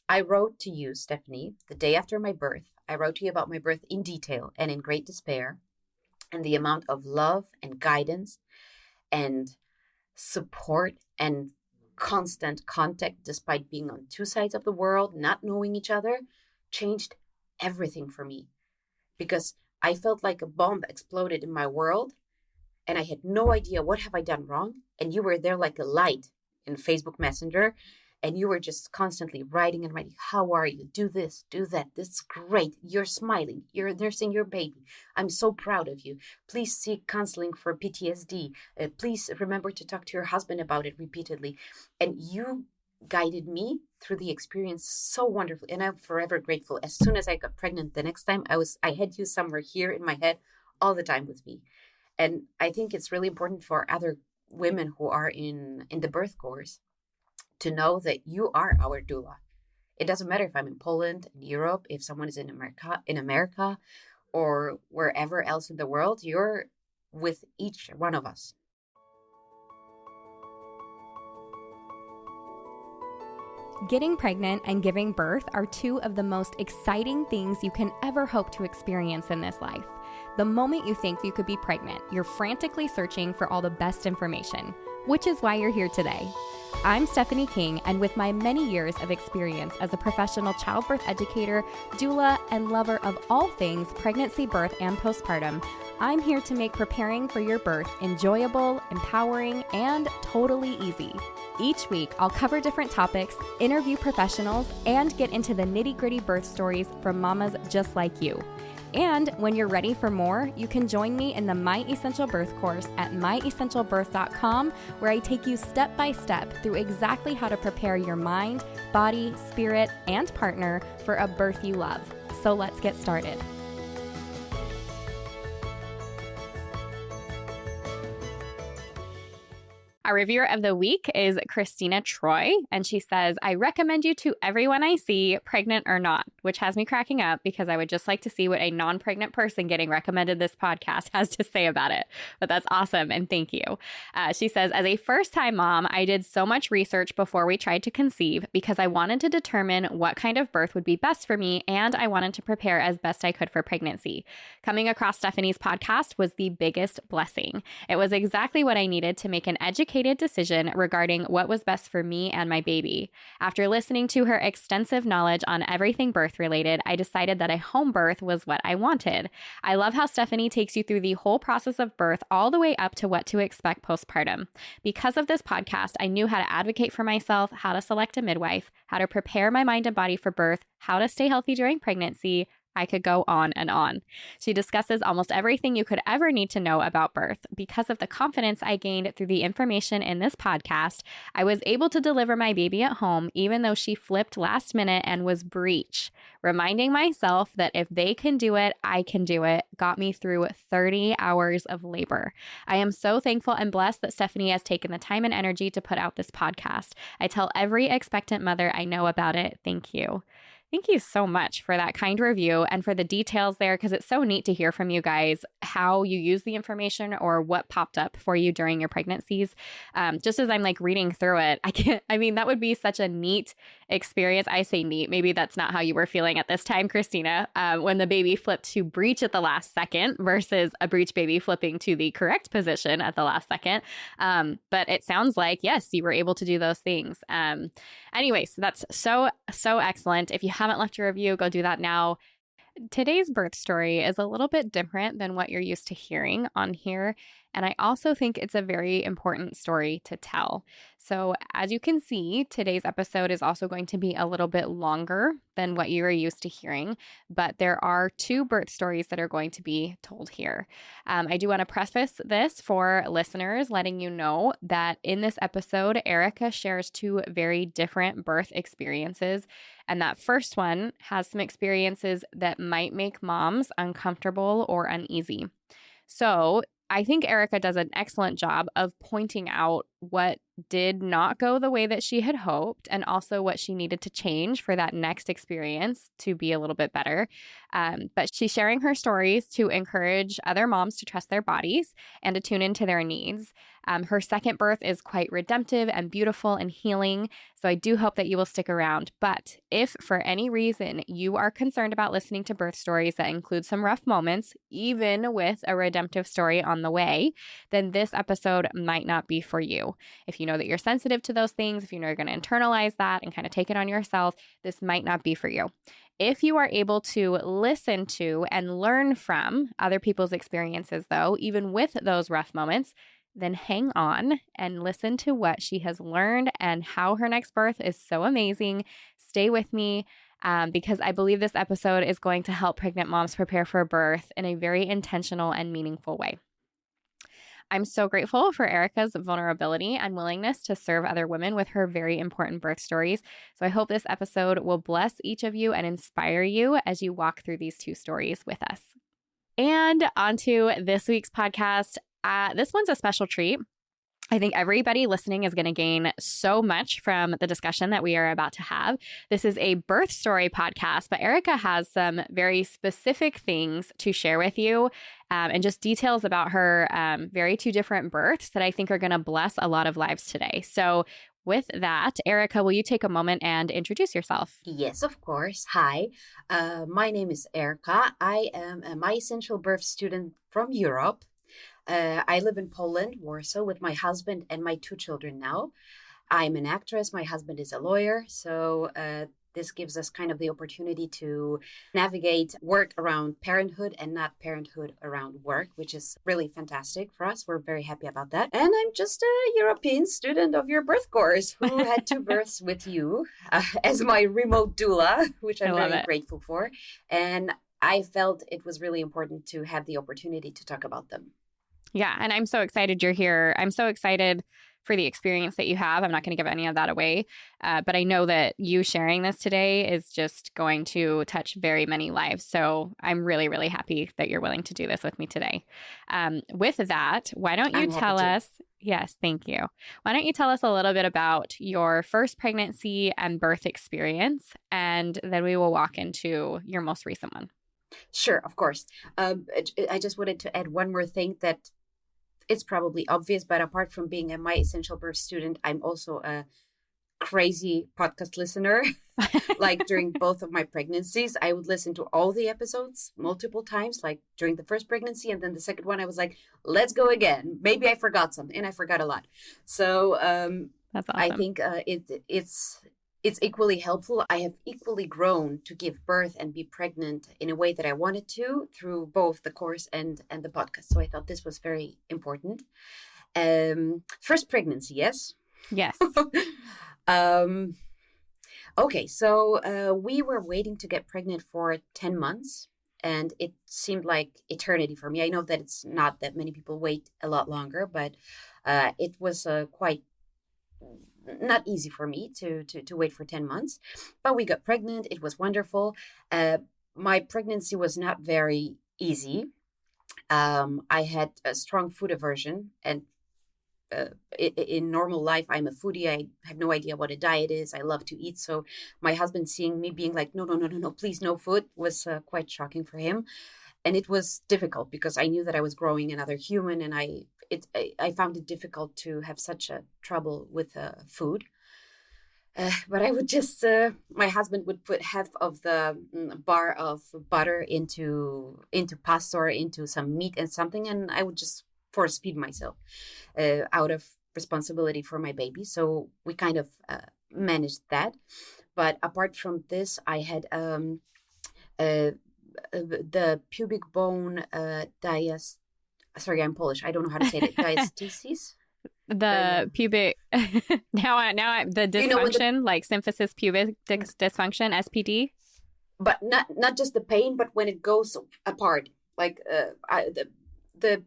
I wrote to you, Stephanie, the day after my birth. I wrote to you about my birth in detail and in great despair, and the amount of love and guidance and support and constant contact, despite being on two sides of the world, not knowing each other, changed everything for me, because I felt like a bomb exploded in my world and I had no idea what have I done wrong. And you were there like a light in Facebook Messenger, and you were just constantly writing and writing. How are you? Do this, do that. This is great. You're smiling. You're nursing your baby. I'm so proud of you. Please seek counseling for PTSD. Please remember to talk to your husband about it repeatedly. And you guided me through the experience so wonderfully, and I'm forever grateful. As soon as I got pregnant the next time, I had you somewhere here in my head all the time with me. And I think it's really important for other women who are in the birth course to know that you are our doula. It doesn't matter if I'm in Poland, in Europe, if someone is in America, or wherever else in the world, you're with each one of us. Getting pregnant and giving birth are two of the most exciting things you can ever hope to experience in this life. The moment you think you could be pregnant, you're frantically searching for all the best information, which is why you're here today. I'm Stephanie King, and with my many years of experience as a professional childbirth educator, doula, and lover of all things pregnancy, birth, and postpartum, I'm here to make preparing for your birth enjoyable, empowering, and totally easy. Each week, I'll cover different topics, interview professionals, and get into the nitty-gritty birth stories from mamas just like you. And when you're ready for more, you can join me in the My Essential Birth course at myessentialbirth.com, where I take you step by step through exactly how to prepare your mind, body, spirit, and partner for a birth you love. So let's get started. Our reviewer of the week is Christina Troy, and she says, I recommend you to everyone I see, pregnant or not, which has me cracking up because I would just like to see what a non-pregnant person getting recommended this podcast has to say about it. But that's awesome, and thank you. She says, as a first-time mom, I did so much research before we tried to conceive because I wanted to determine what kind of birth would be best for me, and I wanted to prepare as best I could for pregnancy. Coming across Stephanie's podcast was the biggest blessing. It was exactly what I needed to make an educated decision regarding what was best for me and my baby. After listening to her extensive knowledge on everything birth related, I decided that a home birth was what I wanted. I love how Stephanie takes you through the whole process of birth all the way up to what to expect postpartum. Because of this podcast, I knew how to advocate for myself, how to select a midwife, how to prepare my mind and body for birth, how to stay healthy during pregnancy. I could go on and on. She discusses almost everything you could ever need to know about birth. Because of the confidence I gained through the information in this podcast, I was able to deliver my baby at home, even though she flipped last minute and was breech. Reminding myself that if they can do it, I can do it got me through 30 hours of labor. I am so thankful and blessed that Stephanie has taken the time and energy to put out this podcast. I tell every expectant mother I know about it. Thank you. Thank you so much for that kind review and for the details there, because it's so neat to hear from you guys how you use the information or what popped up for you during your pregnancies. Just as I'm like reading through it, that would be such a neat experience. I say neat, maybe that's not how you were feeling at this time, Christina, when the baby flipped to breech at the last second versus a breech baby flipping to the correct position at the last second. But it sounds like, yes, you were able to do those things. Anyways, that's so excellent. If you haven't left your review, go do that now. Today's birth story is a little bit different than what you're used to hearing on here. And I also think it's a very important story to tell. So as you can see, today's episode is also going to be a little bit longer than what you are used to hearing, but there are two birth stories that are going to be told here. I do want to preface this for listeners, letting you know that in this episode, Erika shares two very different birth experiences. And that first one has some experiences that might make moms uncomfortable or uneasy. So I think Erika does an excellent job of pointing out what did not go the way that she had hoped, and also what she needed to change for that next experience to be a little bit better. But she's sharing her stories to encourage other moms to trust their bodies and to tune into their needs. Her second birth is quite redemptive and beautiful and healing. So I do hope that you will stick around. But if for any reason you are concerned about listening to birth stories that include some rough moments, even with a redemptive story on the way, then this episode might not be for you. If you know that you're sensitive to those things, if you know you're going to internalize that and kind of take it on yourself, this might not be for you. If you are able to listen to and learn from other people's experiences, though, even with those rough moments, then hang on and listen to what she has learned and how her next birth is so amazing. Stay with me because I believe this episode is going to help pregnant moms prepare for birth in a very intentional and meaningful way. I'm so grateful for Erika's vulnerability and willingness to serve other women with her very important birth stories. So I hope this episode will bless each of you and inspire you as you walk through these two stories with us. And on to this week's podcast. This one's a special treat. I think everybody listening is going to gain so much from the discussion that we are about to have. This is a birth story podcast, but Erika has some very specific things to share with you and just details about her very two different births that I think are going to bless a lot of lives today. So with that, Erika, will you take a moment and introduce yourself? Yes, of course. Hi, my name is Erika. I am a My Essential Birth student from Europe. I live in Poland, Warsaw, with my husband and my 2 children now. I'm an actress. My husband is a lawyer. So this gives us kind of the opportunity to navigate work around parenthood and not parenthood around work, which is really fantastic for us. We're very happy about that. And I'm just a European student of your birth course who had 2 births with you as my remote doula, which I'm very grateful for. And I felt it was really important to have the opportunity to talk about them. Yeah, and I'm so excited you're here. I'm so excited for the experience that you have. I'm not going to give any of that away, but I know that you sharing this today is just going to touch very many lives. So I'm really, really happy that you're willing to do this with me today. With that, why don't you tell us? Yes, thank you. Why don't you tell us a little bit about your first pregnancy and birth experience, and then we will walk into your most recent one. Sure, of course. I just wanted to add one more thing that it's probably obvious, but apart from being a My Essential Birth student, I'm also a crazy podcast listener. Like during both of my pregnancies, I would listen to all the episodes multiple times, like during the first pregnancy. And then the second one, I was like, let's go again. Maybe I forgot something, and I forgot a lot. So that's awesome. I think it's equally helpful. I have equally grown to give birth and be pregnant in a way that I wanted to through both the course and the podcast. So I thought this was very important. First pregnancy, yes? Yes. Okay, so we were waiting to get pregnant for 10 months. And it seemed like eternity for me. I know that it's not that many people wait a lot longer, but it was quite not easy for me to wait for 10 months, but we got pregnant. It was wonderful. My pregnancy was not very easy. I had a strong food aversion, and in normal life, I'm a foodie. I have no idea what a diet is. I love to eat. So my husband seeing me being like, no, please, no food, was quite shocking for him. And it was difficult because I knew that I was growing another human, and I found it difficult to have such a trouble with food. But I would just, my husband would put half of the bar of butter into pasta or into some meat and something, and I would just force feed myself out of responsibility for my baby. So we kind of managed that. But apart from this, I had the pubic bone sorry, I'm Polish. I don't know how to say it. Diastasis? The pubic, now the dysfunction, like symphysis pubic dysfunction, SPD? But not just the pain, but when it goes apart. Like the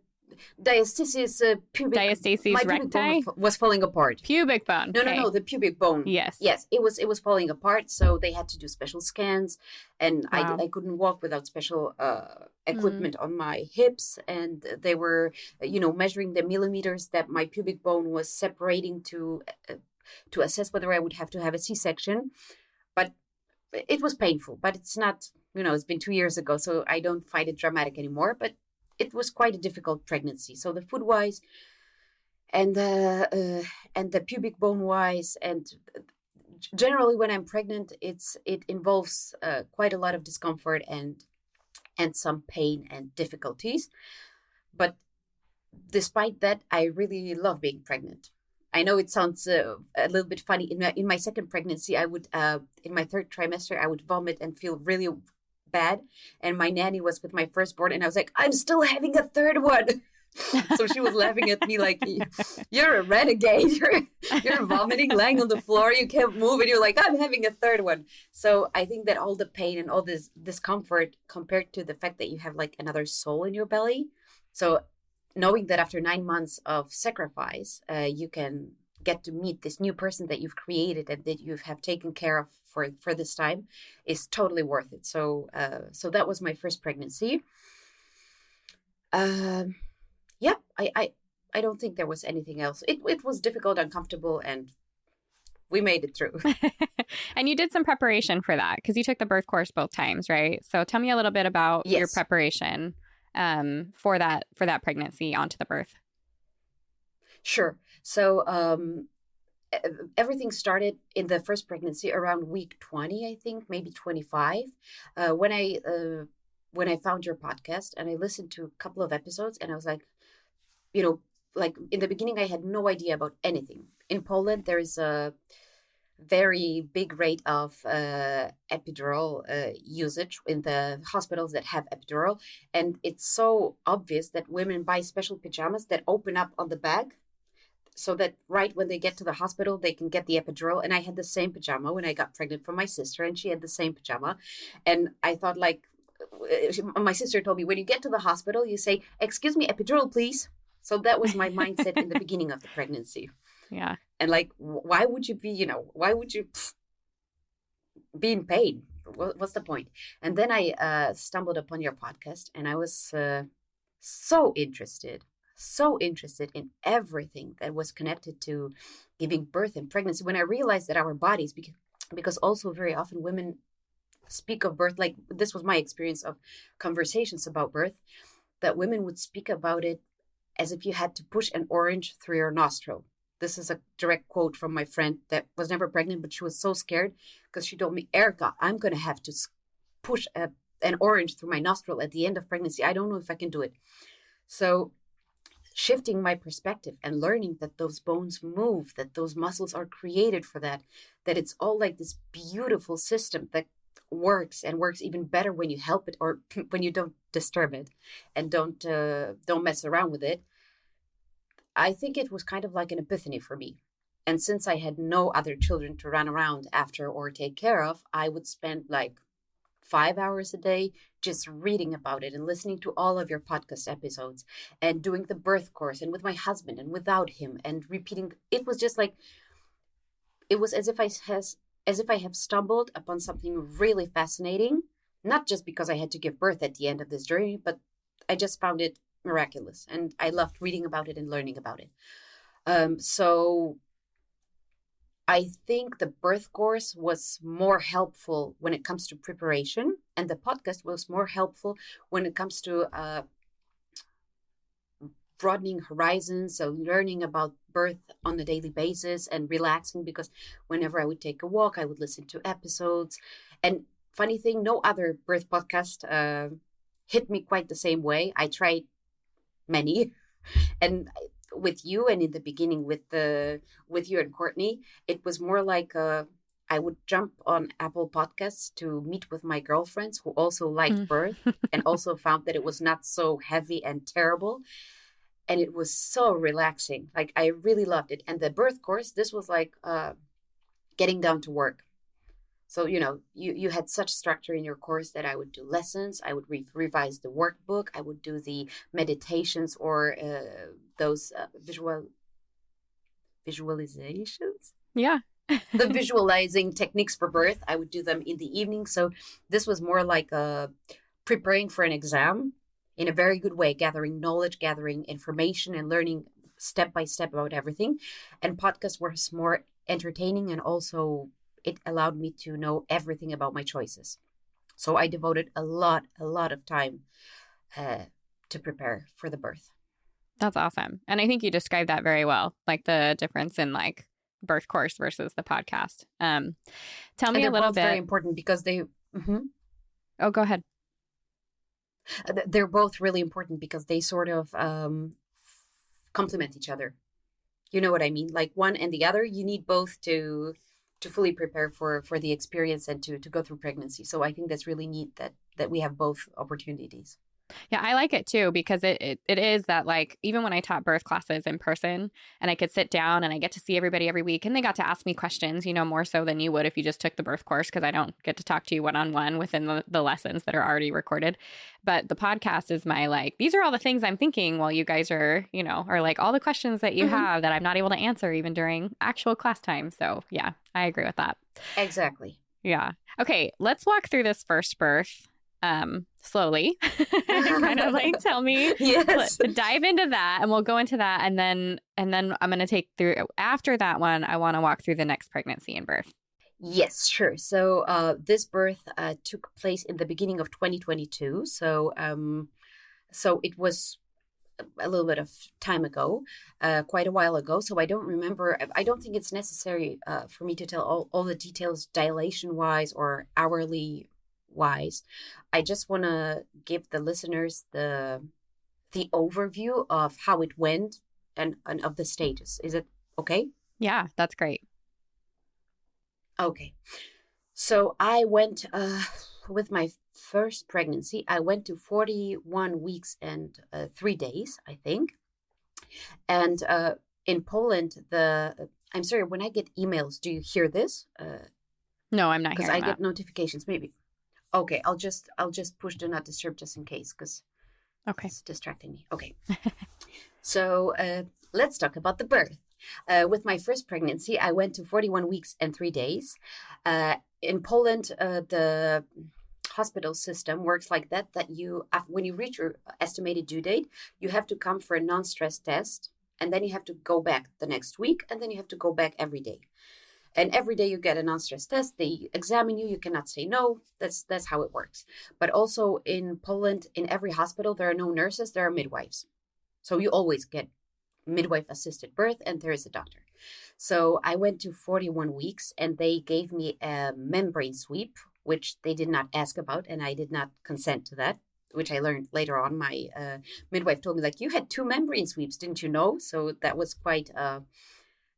diastasis pubic. Diastasis My pubic bone recti? was falling apart. Pubic bone. No, Okay. no, no, the pubic bone. Yes. Yes, it was falling apart, so they had to do special scans, and Wow. I couldn't walk without special equipment on my hips, and they were, measuring the millimeters that my pubic bone was separating to assess whether I would have to have a C-section. But it was painful, but it's not, it's been 2 years ago, so I don't find it dramatic anymore, but it was quite a difficult pregnancy. So the food wise and the pubic bone wise, and generally when I'm pregnant, it involves quite a lot of discomfort and some pain and difficulties. But despite that, I really love being pregnant. I know it sounds a little bit funny. In my second pregnancy, I would in my third trimester, I would vomit and feel really bad. And my nanny was with my firstborn, and I was like, I'm still having a third one. So she was laughing at me like, you're a renegade. You're vomiting, lying on the floor. You can't move, and you're like, I'm having a third one. So I think that all the pain and all this discomfort compared to the fact that you have like another soul in your belly. So knowing that after 9 months of sacrifice, you can get to meet this new person that you've created and that you have taken care of for this time is totally worth it. So that was my first pregnancy. Yeah, I don't think there was anything else. It was difficult, uncomfortable, and we made it through. And you did some preparation for that because you took the birth course both times, right? So tell me a little bit about your preparation for that pregnancy onto the birth. Sure. So everything started in the first pregnancy around week 20, I think, maybe 25, when I found your podcast and I listened to a couple of episodes, and I was like, like in the beginning, I had no idea about anything. In Poland, there is a very big rate of epidural usage in the hospitals that have epidural. And it's so obvious that women buy special pajamas that open up on the back so that right when they get to the hospital, they can get the epidural. And I had the same pajama when I got pregnant for my sister, and she had the same pajama. And I thought, like, my sister told me, when you get to the hospital, you say, excuse me, epidural, please. So that was my mindset in the beginning of the pregnancy. Yeah. And like, why would you be in pain? What's the point? And then I stumbled upon your podcast, and I was so interested in everything that was connected to giving birth and pregnancy. When I realized that our bodies, because also very often women speak of birth, like this was my experience of conversations about birth, that women would speak about it as if you had to push an orange through your nostril. This is a direct quote from my friend that was never pregnant, but she was so scared because she told me, Erika, I'm going to have to push an orange through my nostril at the end of pregnancy. I don't know if I can do it. So shifting my perspective and learning that those bones move, that those muscles are created for that it's all like this beautiful system that works even better when you help it or when you don't disturb it and don't mess around with it. I think it was kind of like an epiphany for me. And since I had no other children to run around after or take care of, I would spend like 5 hours a day just reading about it and listening to all of your podcast episodes and doing the birth course, and with my husband and without him, and repeating. It was just like, it was as if I have stumbled upon something really fascinating, not just because I had to give birth at the end of this journey, but I just found it miraculous, and I loved reading about it and learning about it. So I think the birth course was more helpful when it comes to preparation, and the podcast was more helpful when it comes to broadening horizons, so learning about birth on a daily basis and relaxing, because whenever I would take a walk, I would listen to episodes. And funny thing, no other birth podcast hit me quite the same way. I tried many, and with you, and in the beginning with you and Courtney, it was more like I would jump on Apple Podcasts to meet with my girlfriends who also liked birth and also found that it was not so heavy and terrible. And it was so relaxing. Like, I really loved it. And the birth course, this was like getting down to work. So, you had such structure in your course that I would do lessons, I would revise the workbook, I would do the meditations or those visualizations. Yeah. The visualizing techniques for birth, I would do them in the evening. So this was more like preparing for an exam in a very good way, gathering knowledge, gathering information, and learning step by step about everything. And podcast was more entertaining, and also it allowed me to know everything about my choices. So I devoted a lot of time to prepare for the birth. That's awesome. And I think you described that very well, like the difference in like birth course versus the podcast. Tell me a little bit. Very important because they. Mm-hmm. Oh, go ahead. They're both really important because they sort of complement each other. You know what I mean? Like one and the other, you need both to fully prepare for the experience and to go through pregnancy. So I think that's really neat that we have both opportunities. Yeah, I like it too, because it is that, like, even when I taught birth classes in person and I could sit down and I get to see everybody every week and they got to ask me questions, more so than you would if you just took the birth course, because I don't get to talk to you one-on-one within the lessons that are already recorded. But the podcast is my, like, these are all the things I'm thinking while you guys are, or like all the questions that you have that I'm not able to answer even during actual class time. So yeah, I agree with that. Exactly. Yeah. Okay, let's walk through this first birth slowly. Kind of like tell me. Yes. Dive into that and we'll go into that, and then I'm going to take through after that one. I want to walk through the next pregnancy and birth. Yes, sure. So this birth took place in the beginning of 2022. So it was a little bit of time ago, quite a while ago. So I don't remember. I don't think it's necessary for me to tell all the details dilation wise or hourly wise. I just want to give the listeners the overview of how it went and of the stages. Is it okay? Yeah, that's great. Okay. So I went with my first pregnancy. I went to 41 weeks and 3 days, I think. And in Poland, I'm sorry, when I get emails, do you hear this? No, I'm not hearing that. Because I get notifications, maybe. Okay, I'll just push do not disturb just in case, because it's distracting me. Okay. So let's talk about the birth. With my first pregnancy, I went to 41 weeks and 3 days. In Poland, the hospital system works like that when you reach your estimated due date, you have to come for a non-stress test, and then you have to go back the next week, and then you have to go back every day. And every day you get a non-stress test. They examine you. You cannot say no. That's how it works. But also in Poland, in every hospital, there are no nurses. There are midwives. So you always get midwife-assisted birth, and there is a doctor. So I went to 41 weeks, and they gave me a membrane sweep, which they did not ask about, and I did not consent to that, which I learned later on. My midwife told me, like, you had 2 membrane sweeps, didn't you know? So that was quite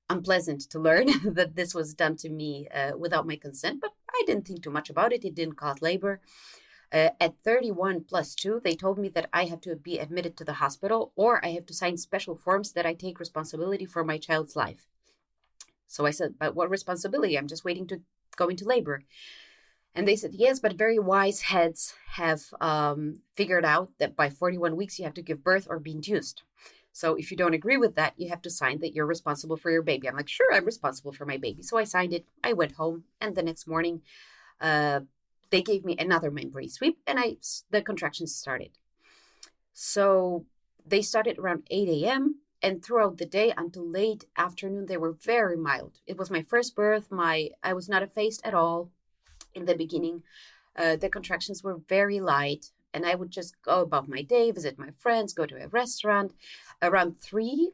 unpleasant to learn that this was done to me without my consent, but I didn't think too much about it. It didn't cause labor. At 31 plus 2, they told me that I have to be admitted to the hospital, or I have to sign special forms that I take responsibility for my child's life. So I said, but what responsibility? I'm just waiting to go into labor. And they said, yes, but very wise heads have figured out that by 41 weeks, you have to give birth or be induced. So if you don't agree with that, you have to sign that you're responsible for your baby. I'm like, sure, I'm responsible for my baby. So I signed it. I went home. And the next morning, they gave me another membrane sweep, and the contractions started. So they started around 8 a.m. and throughout the day until late afternoon, they were very mild. It was my first birth. I was not effaced at all in the beginning. The contractions were very light. And I would just go about my day, visit my friends, go to a restaurant. Around 3,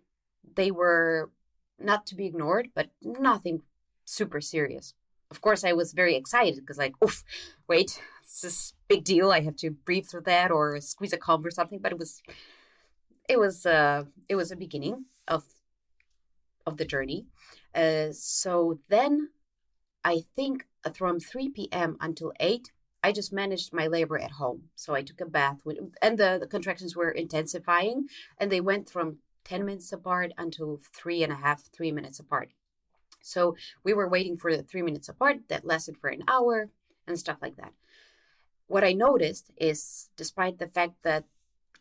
they were not to be ignored, but nothing super serious. Of course, I was very excited because, like, oof, wait, this is a big deal. I have to breathe through that or squeeze a comb or something. But it was a beginning of the journey. So then, I think from 3 p.m. until 8. I just managed my labor at home. So I took a bath, and the contractions were intensifying, and they went from 10 minutes apart until 3 minutes apart. So we were waiting for the 3 minutes apart that lasted for an hour and stuff like that. What I noticed is, despite the fact that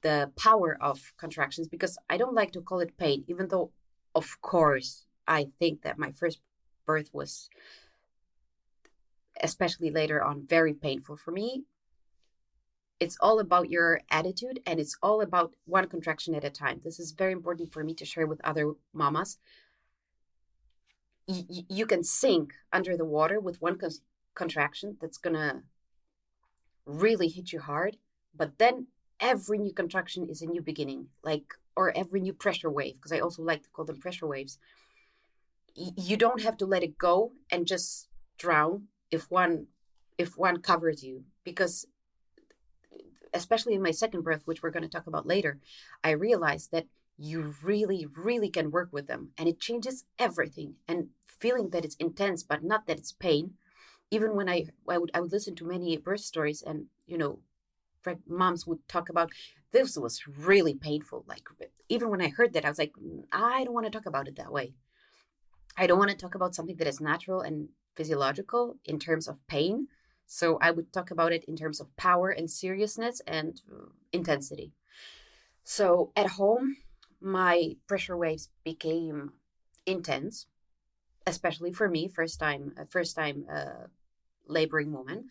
the power of contractions, because I don't like to call it pain, even though, of course, I think that my first birth was, especially later on, very painful for me. It's all about your attitude, and it's all about one contraction at a time. This is very important for me to share with other mamas. You can sink under the water with one contraction that's gonna really hit you hard, but then every new contraction is a new beginning, or every new pressure wave, because I also like to call them pressure waves. You don't have to let it go and just drown if one covers you, because especially in my second birth, which we're going to talk about later, I realized that you really, really can work with them, and it changes everything. And feeling that it's intense, but not that it's pain. Even when I would listen to many birth stories, and moms would talk about, this was really painful. Like, even when I heard that, I was like, I don't want to talk about it that way. I don't want to talk about something that is natural and physiological in terms of pain. So I would talk about it in terms of power and seriousness and intensity. So at home, my pressure waves became intense, especially for me, first time laboring woman.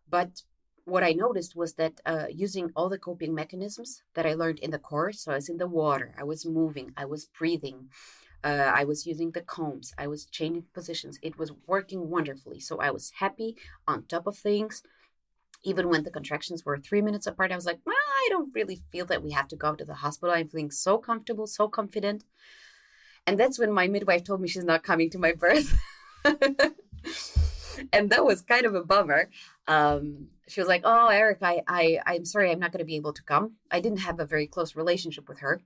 But what I noticed was that using all the coping mechanisms that I learned in the course, so I was in the water, I was moving, I was breathing, I was using the combs, I was changing positions. It was working wonderfully. So I was happy, on top of things. Even when the contractions were 3 minutes apart, I was like, well, I don't really feel that we have to go to the hospital. I'm feeling so comfortable, so confident. And that's when my midwife told me she's not coming to my birth. And that was kind of a bummer. She was like, oh, Erika, I'm sorry, I'm not going to be able to come. I didn't have a very close relationship with her,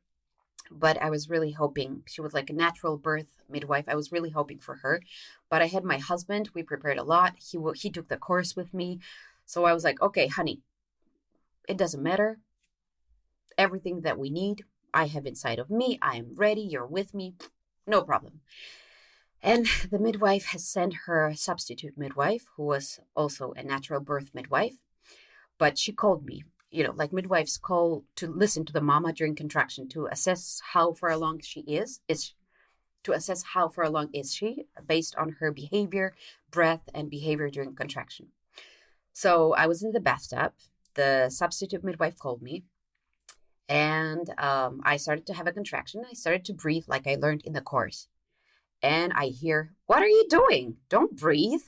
but I was really hoping. She was like a natural birth midwife. I was really hoping for her. But I had my husband. We prepared a lot. He took the course with me. So I was like, okay, honey, it doesn't matter. Everything that we need, I have inside of me. I am ready. You're with me. No problem. And the midwife has sent her substitute midwife, who was also a natural birth midwife. But she called me, like midwives call to listen to the mama during contraction to assess how far along she is to assess how far along is she based on her behavior, breath, and behavior during contraction. So I was in the bathtub. The substitute midwife called me, and I started to have a contraction. I started to breathe like I learned in the course. And I hear, what are you doing? Don't breathe.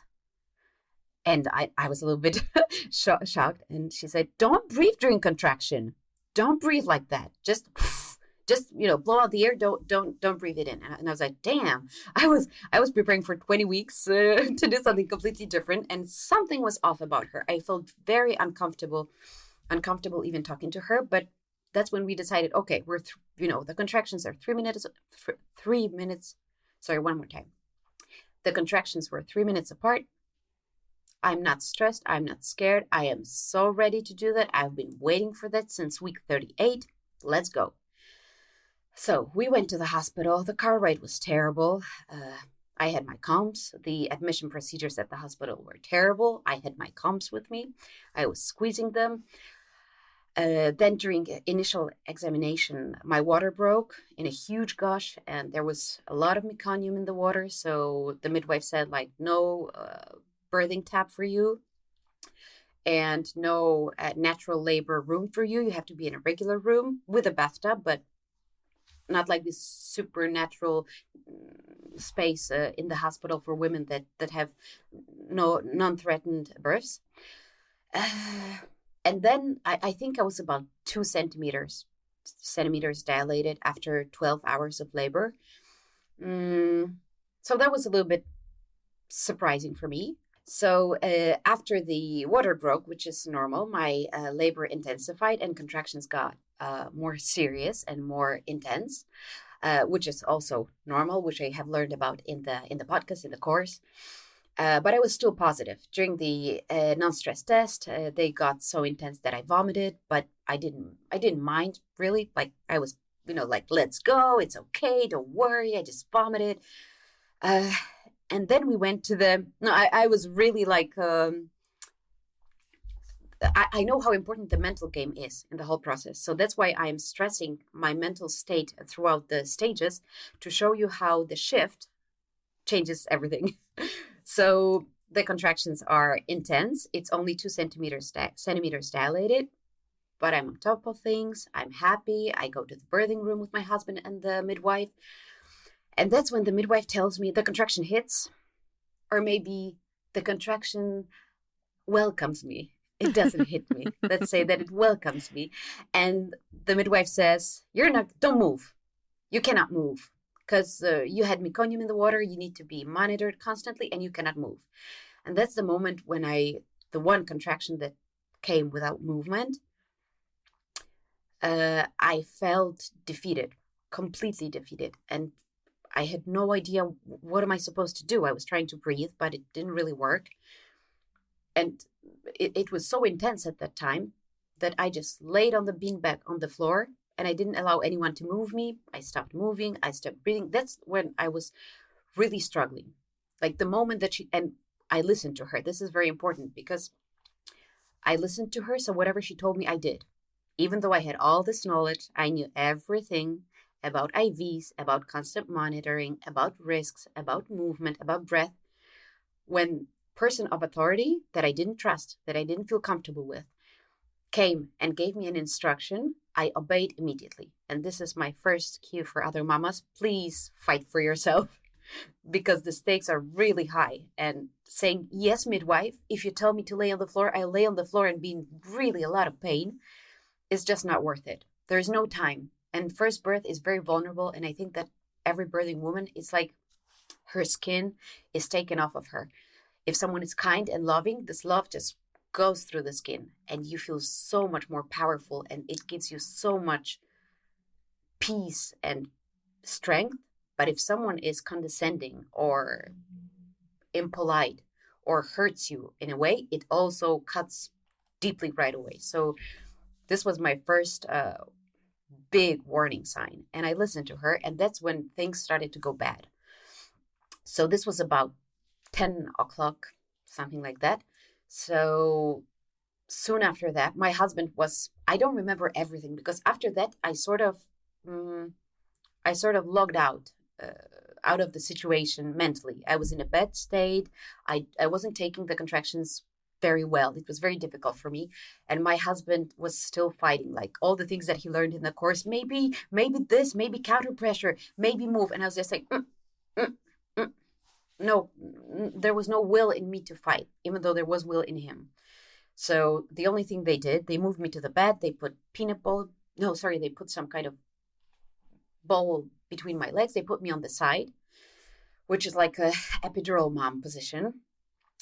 And I was a little bit shocked. And she said, don't breathe during contraction. Don't breathe like that. Just blow out the air. Don't breathe it in. And I was like, damn, I was preparing for 20 weeks to do something completely different. And something was off about her. I felt very uncomfortable even talking to her. But that's when we decided, okay, the contractions are 3 minutes. 3 minutes. Sorry, one more time. The contractions were 3 minutes apart. I'm not stressed. I'm not scared. I am so ready to do that. I've been waiting for that since week 38. Let's go. So we went to the hospital. The car ride was terrible. I had my comps. The admission procedures at the hospital were terrible. I had my comps with me. I was squeezing them. Then during initial examination, my water broke in a huge gush, and there was a lot of meconium in the water. So the midwife said, like, no birthing tap for you and no natural labor room for you. You have to be in a regular room with a bathtub, but not like this supernatural space in the hospital for women that have no non-threatened births. And then I think I was about 2 centimeters dilated after 12 hours of labor. So that was a little bit surprising for me. So after the water broke, which is normal, my labor intensified and contractions got more serious and more intense, which is also normal, which I have learned about in the podcast, in the course. But I was still positive. During the non-stress test, they got so intense that I vomited, but I didn't mind really. Like I was, like, let's go. It's okay. Don't worry. I just vomited. And then we went to the, no, I was really like, I know how important the mental game is in the whole process. So that's why I'm stressing my mental state throughout the stages to show you how the shift changes everything. So the contractions are intense. It's only 2 centimeters dilated, but I'm on top of things. I'm happy. I go to the birthing room with my husband and the midwife. And that's when the midwife tells me the contraction hits, or maybe the contraction welcomes me. It doesn't hit me. Let's say that it welcomes me. And the midwife says, don't move. You cannot move because you had meconium in the water. You need to be monitored constantly and you cannot move. And that's the moment when the one contraction that came without movement, I felt defeated, completely defeated. And I had no idea what am I supposed to do. I was trying to breathe, but it didn't really work. And it was so intense at that time that I just laid on the beanbag on the floor and I didn't allow anyone to move me. I stopped moving. I stopped breathing. That's when I was really struggling. Like the moment that and I listened to her. This is very important because I listened to her. So whatever she told me, I did. Even though I had all this knowledge, I knew everything about IVs, about constant monitoring, about risks, about movement, about breath. When person of authority that I didn't trust, that I didn't feel comfortable with, came and gave me an instruction, I obeyed immediately. And this is my first cue for other mamas. Please fight for yourself because the stakes are really high. And saying, yes, midwife, if you tell me to lay on the floor, I'll lay on the floor and be in really a lot of pain, is just not worth it. There's no time. And first birth is very vulnerable. And I think that every birthing woman, it's like her skin is taken off of her. If someone is kind and loving, this love just goes through the skin and you feel so much more powerful and it gives you so much peace and strength. But if someone is condescending or impolite or hurts you in a way, it also cuts deeply right away. So this was my first big warning sign. And I listened to her, and that's when things started to go bad. So this was about 10 o'clock, something like that. So soon after that, my husband I don't remember everything because after that, I sort of logged out of the situation mentally. I was in a bad state. I wasn't taking the contractions very well. It was very difficult for me. And my husband was still fighting, like all the things that he learned in the course, maybe this, maybe counter pressure, maybe move. And I was just like, no, there was no will in me to fight, even though there was will in him. So the only thing they did, they moved me to the bed. They put they put some kind of bowl between my legs. They put me on the side, which is like a epidural mom position,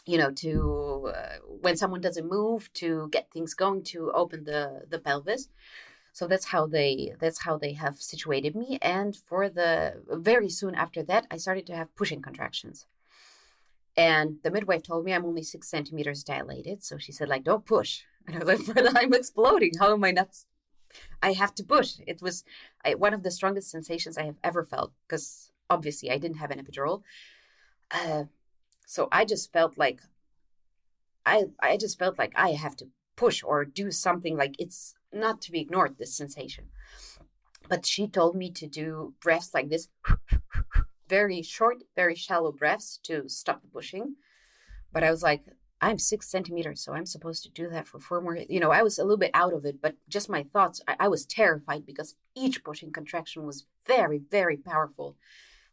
to when someone doesn't move, to get things going, to open the pelvis. So that's how they have situated me. And for the very soon after that, I started to have pushing contractions. And the midwife told me I'm only 6 centimeters dilated. So she said, like, don't push. And I was like, but I'm exploding. How am I not? I have to push. It was one of the strongest sensations I have ever felt because obviously I didn't have an epidural. So I just felt like I have to push or do something. Like it's not to be ignored, this sensation. But she told me to do breaths like this, very short, very shallow breaths to stop the pushing. But I was like, I'm 6 centimeters, so I'm supposed to do that for 4 more. I was a little bit out of it, but just my thoughts, I was terrified because each pushing contraction was very, very powerful.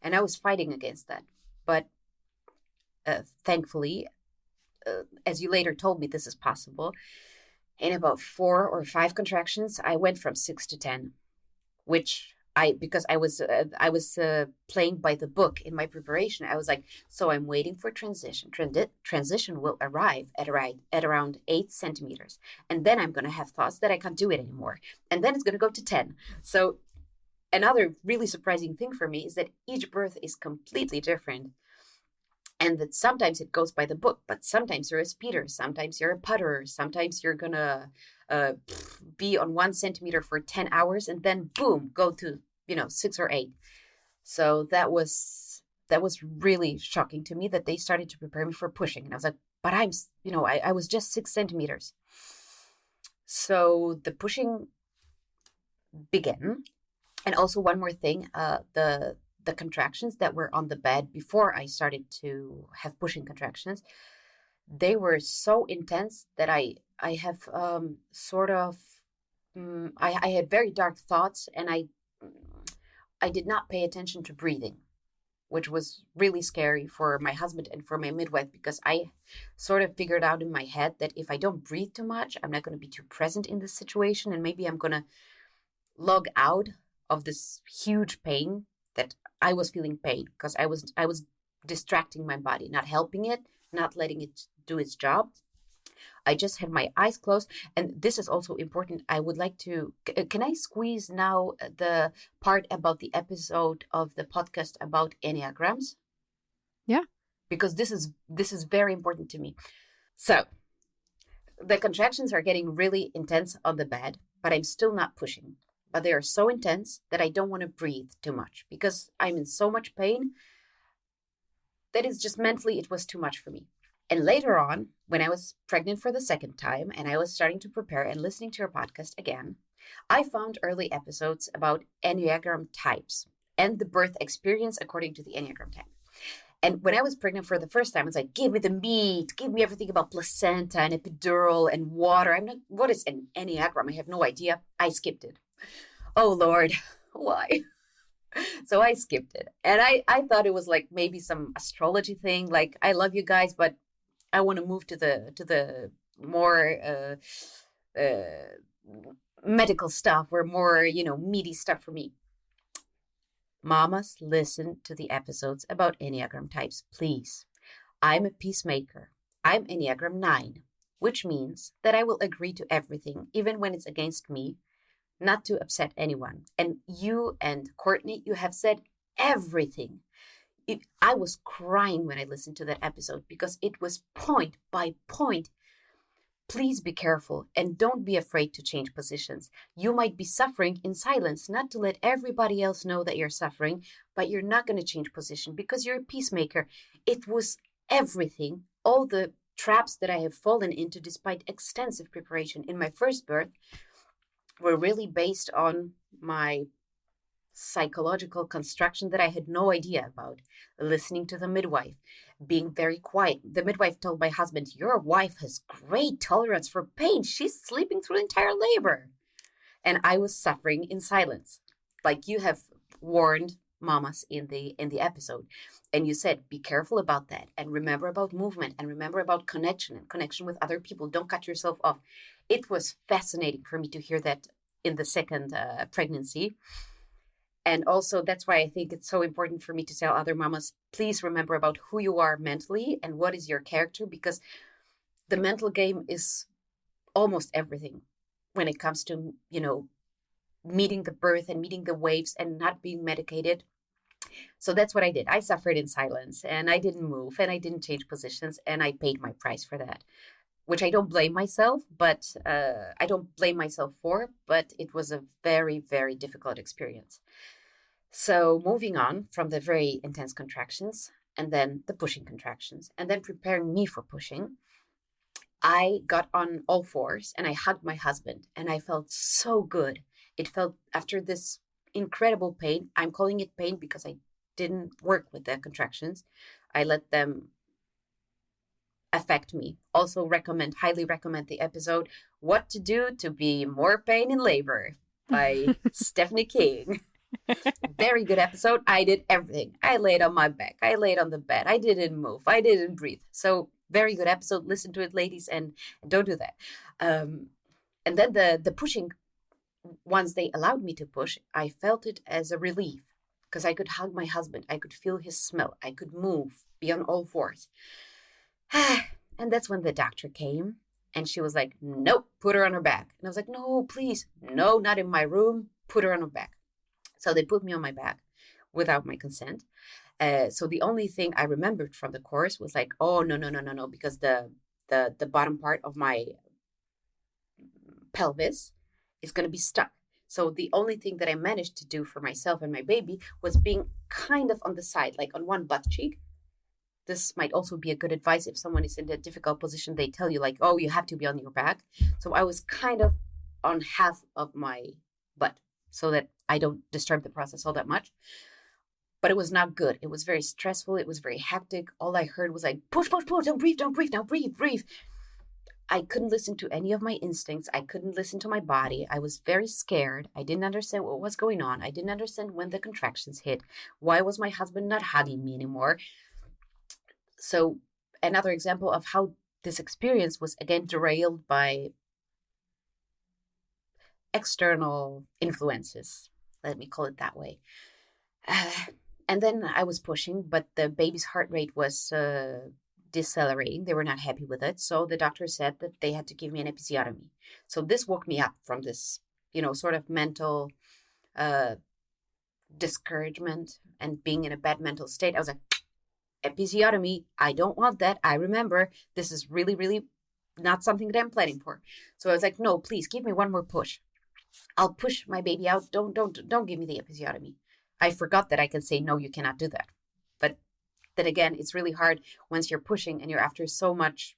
And I was fighting against that. But thankfully, as you later told me, this is possible. In about 4 or 5 contractions, I went from 6 to 10, which because I was playing by the book in my preparation. I was like, so I'm waiting for transition. Transition will arrive at around 8 centimeters. And then I'm going to have thoughts that I can't do it anymore. And then it's going to go to 10. So another really surprising thing for me is that each birth is completely different. And that sometimes it goes by the book, but sometimes you're a speeder, sometimes you're a putterer, sometimes you're going to be on 1 centimeter for 10 hours and then boom, go to, 6 or 8. So that was that was really shocking to me that they started to prepare me for pushing. And I was like, but I was just 6 centimeters. So the pushing began. And also one more thing, the contractions that were on the bed before I started to have pushing contractions, they were so intense that I have sort of I had very dark thoughts, and I did not pay attention to breathing, which was really scary for my husband and for my midwife, because I sort of figured out in my head that if I don't breathe too much, I'm not going to be too present in this situation, and maybe I'm going to log out of this huge pain that I was feeling pain because I was distracting my body, not helping it, not letting it do its job. I just had my eyes closed. And this is also important. I would like to, can I squeeze now the part about the episode of the podcast about Enneagrams? Yeah. Because this is very important to me. So the contractions are getting really intense on the bed, but I'm still not pushing. But they are so intense that I don't want to breathe too much because I'm in so much pain that it's just mentally, it was too much for me. And later on, when I was pregnant for the second time and I was starting to prepare and listening to your podcast again, I found early episodes about Enneagram types and the birth experience according to the Enneagram type. And when I was pregnant for the first time, it's like, give me the meat, give me everything about placenta and epidural and water. I'm not, what is an Enneagram? I have no idea. I skipped it. Oh, Lord, why? So I skipped it. And I thought it was like maybe some astrology thing. Like, I love you guys, but I want to move to the more medical stuff, or more, meaty stuff for me. Mamas, listen to the episodes about Enneagram types, please. I'm a peacemaker. I'm Enneagram 9, which means that I will agree to everything, even when it's against me, not to upset anyone. And you and Courtney, you have said everything. I was crying when I listened to that episode because it was point by point. Please be careful and don't be afraid to change positions. You might be suffering in silence, not to let everybody else know that you're suffering, but you're not going to change position because you're a peacemaker. It was everything, all the traps that I have fallen into despite extensive preparation in my first birth were really based on my psychological construction that I had no idea about. Listening to the midwife, being very quiet. The midwife told my husband, your wife has great tolerance for pain. She's sleeping through the entire labor. And I was suffering in silence. Like you have warned mamas in the episode. And you said, be careful about that. And remember about movement. And remember about connection and connection with other people. Don't cut yourself off. It was fascinating for me to hear that in the second pregnancy. And also, that's why I think it's so important for me to tell other mamas, please remember about who you are mentally and what is your character, because the mental game is almost everything when it comes to, meeting the birth and meeting the waves and not being medicated. So that's what I did. I suffered in silence and I didn't move and I didn't change positions, and I paid my price for that, which I don't blame myself, but I don't blame myself for, but it was a very, very difficult experience. So moving on from the very intense contractions and then the pushing contractions and then preparing me for pushing, I got on all fours and I hugged my husband and I felt so good. It felt after this incredible pain. I'm calling it pain because I didn't work with the contractions. I let them affect me. Also highly recommend the episode, What to Do to Be More Pain in Labor by Stephanie King. Very good episode. I did everything. I laid on my back. I laid on the bed. I didn't move. I didn't breathe. So very good episode. Listen to it, ladies, and don't do that. And then the pushing, once they allowed me to push, I felt it as a relief because I could hug my husband. I could feel his smell. I could move, be on all fours. And that's when the doctor came and she was like, nope, put her on her back. And I was like, no, please. No, not in my room. Put her on her back. So they put me on my back without my consent. So the only thing I remembered from the course was like, oh, no, because the bottom part of my pelvis is going to be stuck. So the only thing that I managed to do for myself and my baby was being kind of on the side, like on one butt cheek. This might also be a good advice if someone is in a difficult position. They tell you, like, oh, you have to be on your back. So I was kind of on half of my butt so that I don't disturb the process all that much. But it was not good. It was very stressful. It was very hectic. All I heard was like, push, push, push, don't breathe, now breathe, breathe. I couldn't listen to any of my instincts. I couldn't listen to my body. I was very scared. I didn't understand what was going on. I didn't understand when the contractions hit. Why was my husband not hugging me anymore? So another example of how this experience was again derailed by external influences. Let me call it that way. And then I was pushing, but the baby's heart rate was decelerating. They were not happy with it. So the doctor said that they had to give me an episiotomy. So this woke me up from this, sort of mental discouragement and being in a bad mental state. I was like, episiotomy, I don't want that. I remember this is really, really not something that I'm planning for. So I was like, no, please give me one more push. I'll push my baby out. Don't give me the episiotomy. I forgot that I can say, no, you cannot do that. But then again, it's really hard once you're pushing and you're after so much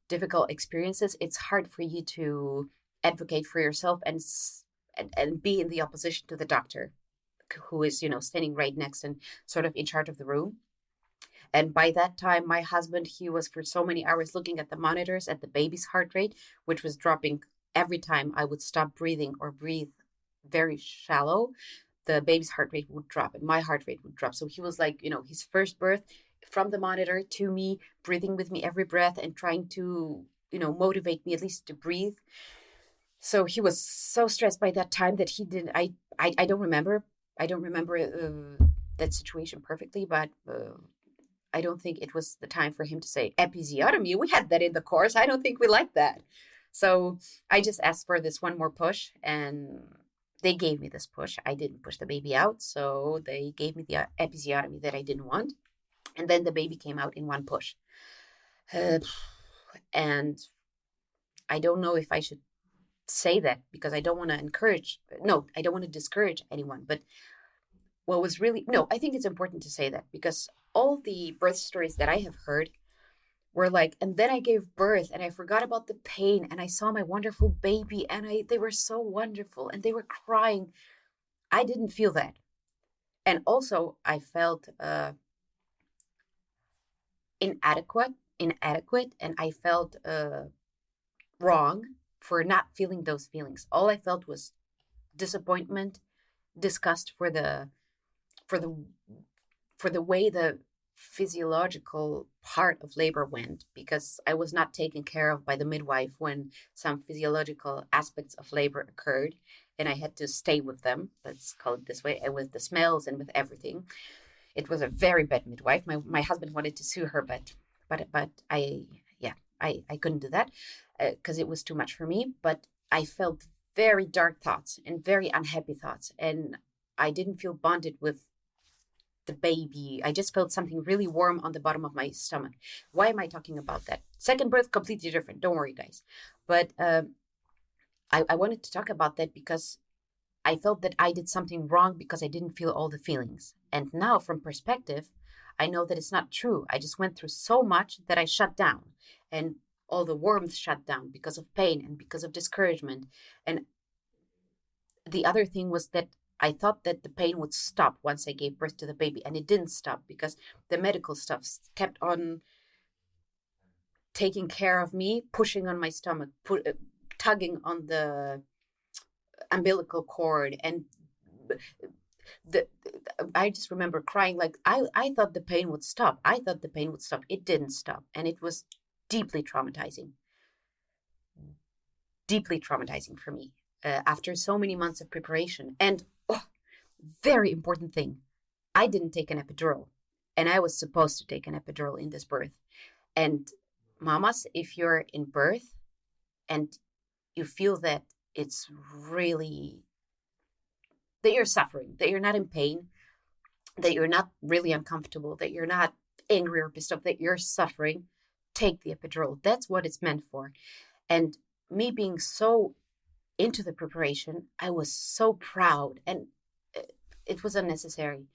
difficult experiences. It's hard for you to advocate for yourself and be in the opposition to the doctor who is, standing right next and sort of in charge of the room. And by that time, my husband, he was for so many hours looking at the monitors at the baby's heart rate, which was dropping every time I would stop breathing or breathe very shallow. The baby's heart rate would drop and my heart rate would drop. So he was like, his first birth from the monitor to me, breathing with me every breath and trying to, motivate me at least to breathe. So he was so stressed by that time that he didn't, I don't remember. I don't remember that situation perfectly, but I don't think it was the time for him to say episiotomy. We had that in the course. I don't think we like that. So I just asked for this one more push and they gave me this push. I didn't push the baby out. So they gave me the episiotomy that I didn't want. And then the baby came out in one push. And I don't know if I should say that because I don't want to discourage anyone. But what was really, I think it's important to say that because all the birth stories that I have heard were like, and then I gave birth and I forgot about the pain and I saw my wonderful baby and they were so wonderful and they were crying. I didn't feel that. And also I felt inadequate and I felt wrong for not feeling those feelings. All I felt was disappointment, disgust for the way the physiological part of labor went, because I was not taken care of by the midwife when some physiological aspects of labor occurred, and I had to stay with them, let's call it this way, and with the smells and with everything. It was a very bad midwife. My husband wanted to sue her, but I couldn't do that because it was too much for me. But I felt very dark thoughts and very unhappy thoughts, and I didn't feel bonded with the baby. I just felt something really warm on the bottom of my stomach. Why am I talking about that? Second birth, completely different. Don't worry, guys. But I wanted to talk about that because I felt that I did something wrong because I didn't feel all the feelings. And now from perspective, I know that it's not true. I just went through so much that I shut down and all the warmth shut down because of pain and because of discouragement. And the other thing was that I thought that the pain would stop once I gave birth to the baby, and it didn't stop because the medical stuff kept on taking care of me, pushing on my stomach, tugging on the umbilical cord, and I just remember crying like I thought the pain would stop. It didn't stop, and it was deeply traumatizing for me after so many months of preparation. And very important thing, I didn't take an epidural, and I was supposed to take an epidural in this birth. And mamas, if you're in birth and you feel that it's really, that you're suffering, that you're not in pain, that you're not really uncomfortable, that you're not angry or pissed off, that you're suffering, take the epidural. That's what it's meant for. And me being so into the preparation, I was so proud, and it was unnecessary.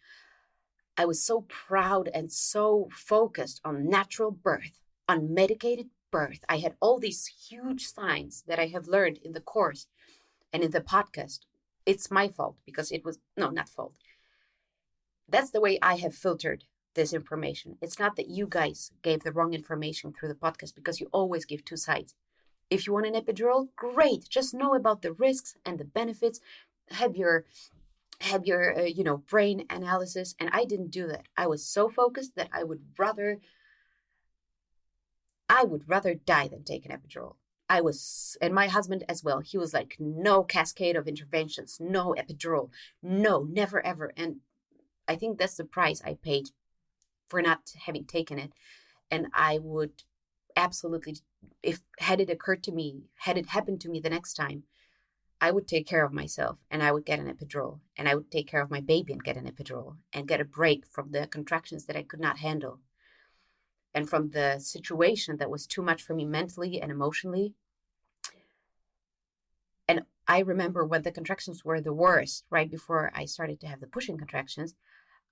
I was so proud and so focused on natural birth, unmedicated birth. I had all these huge signs that I have learned in the course and in the podcast. It's my fault because it was, no, not fault. That's the way I have filtered this information. It's not that you guys gave the wrong information through the podcast, because you always give two sides. If you want an epidural, great. Just know about the risks and the benefits. Have your brain analysis. And I didn't do that. I was so focused that I would rather die than take an epidural. And my husband as well, he was like, no cascade of interventions, no epidural, no, never ever. And I think that's the price I paid for not having taken it. And I would absolutely, had it happened to me the next time, I would take care of myself and I would get an epidural, and I would take care of my baby and get an epidural and get a break from the contractions that I could not handle and from the situation that was too much for me mentally and emotionally. And I remember when the contractions were the worst, right before I started to have the pushing contractions,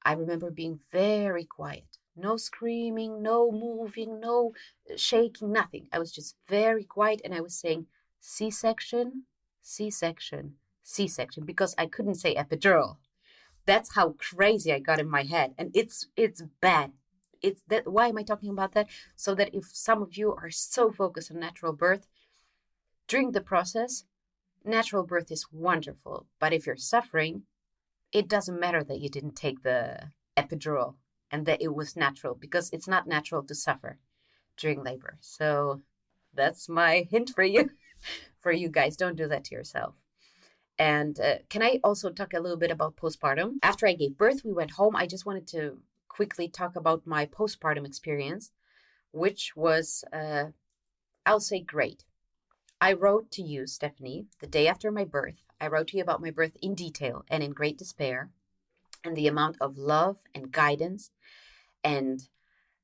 I remember being very quiet. No screaming, no moving, no shaking, nothing. I was just very quiet, and I was saying C-section, C-section, C-section, because I couldn't say epidural. That's how crazy I got in my head. And it's bad. It's that. Why am I talking about that? So that if some of you are so focused on natural birth, during the process, natural birth is wonderful. But if you're suffering, it doesn't matter that you didn't take the epidural and that it was natural, because it's not natural to suffer during labor. So that's my hint for you. For you guys, don't do that to yourself. And can I also talk a little bit about postpartum? After I gave birth, we went home. I just wanted to quickly talk about my postpartum experience, which was, I'll say, great. I wrote to you, Stephanie, the day after my birth. I wrote to you about my birth in detail and in great despair, and the amount of love and guidance and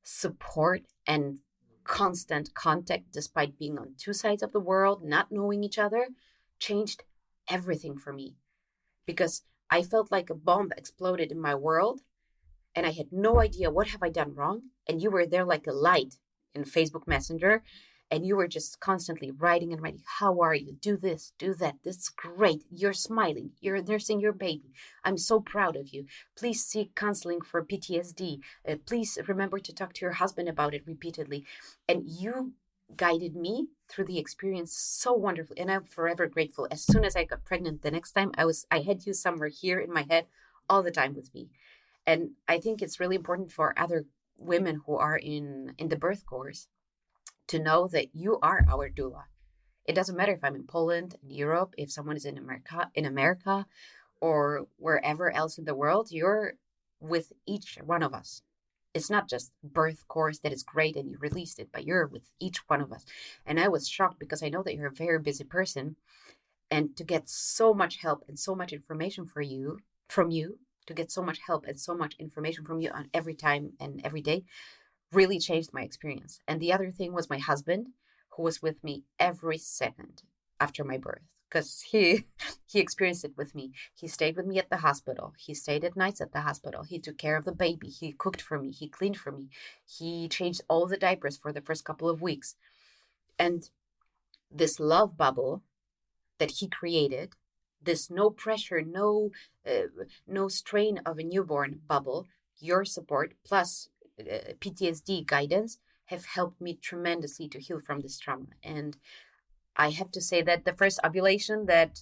support and constant contact, despite being on two sides of the world, not knowing each other, changed everything for me, because I felt like a bomb exploded in my world and I had no idea what have I done wrong. And you were there like a light in Facebook Messenger, and you were just constantly writing and writing. How are you? Do this, do that. This is great. You're smiling. You're nursing your baby. I'm so proud of you. Please seek counseling for PTSD. Please remember to talk to your husband about it repeatedly. And you guided me through the experience so wonderfully. And I'm forever grateful. As soon as I got pregnant the next time, I had you somewhere here in my head all the time with me. And I think it's really important for other women who are in the birth course to know that you are our doula. It doesn't matter if I'm in Poland, in Europe, if someone is in America, or wherever else in the world, you're with each one of us. It's not just birth course that is great and you released it, but you're with each one of us. And I was shocked, because I know that you're a very busy person, and to get so much help and so much information from you, to get so much help and so much information from you on every time and every day, really changed my experience. And the other thing was my husband, who was with me every second after my birth, because he experienced it with me. He stayed with me at the hospital. He stayed at nights at the hospital. He took care of the baby. He cooked for me. He cleaned for me. He changed all the diapers for the first couple of weeks. And this love bubble that he created, this no pressure, no strain of a newborn bubble, your support plus PTSD guidance have helped me tremendously to heal from this trauma. And I have to say that the first ovulation that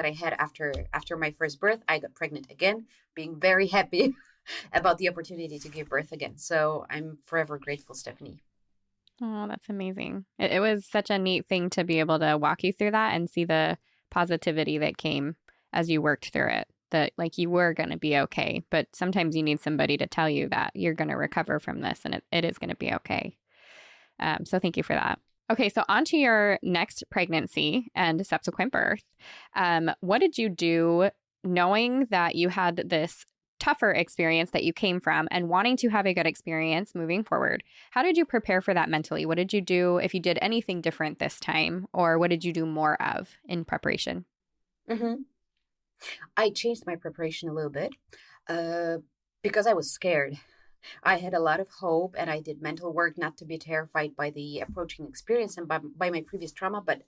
I had after my first birth, I got pregnant again, being very happy about the opportunity to give birth again. So I'm forever grateful, Stephanie. Oh, that's amazing. It was such a neat thing to be able to walk you through that and see the positivity that came as you worked through it, that like you were going to be okay. But sometimes you need somebody to tell you that you're going to recover from this, and it is going to be okay. So thank you for that. Okay, so on to your next pregnancy and subsequent birth. What did you do knowing that you had this tougher experience that you came from and wanting to have a good experience moving forward. How did you prepare for that mentally? What did you do if you did anything different this time, or what did you do more of in preparation? Mm-hmm. I changed my preparation a little bit uh, because I was scared. I had a lot of hope and I did mental work not to be terrified by the approaching experience and by my previous trauma. But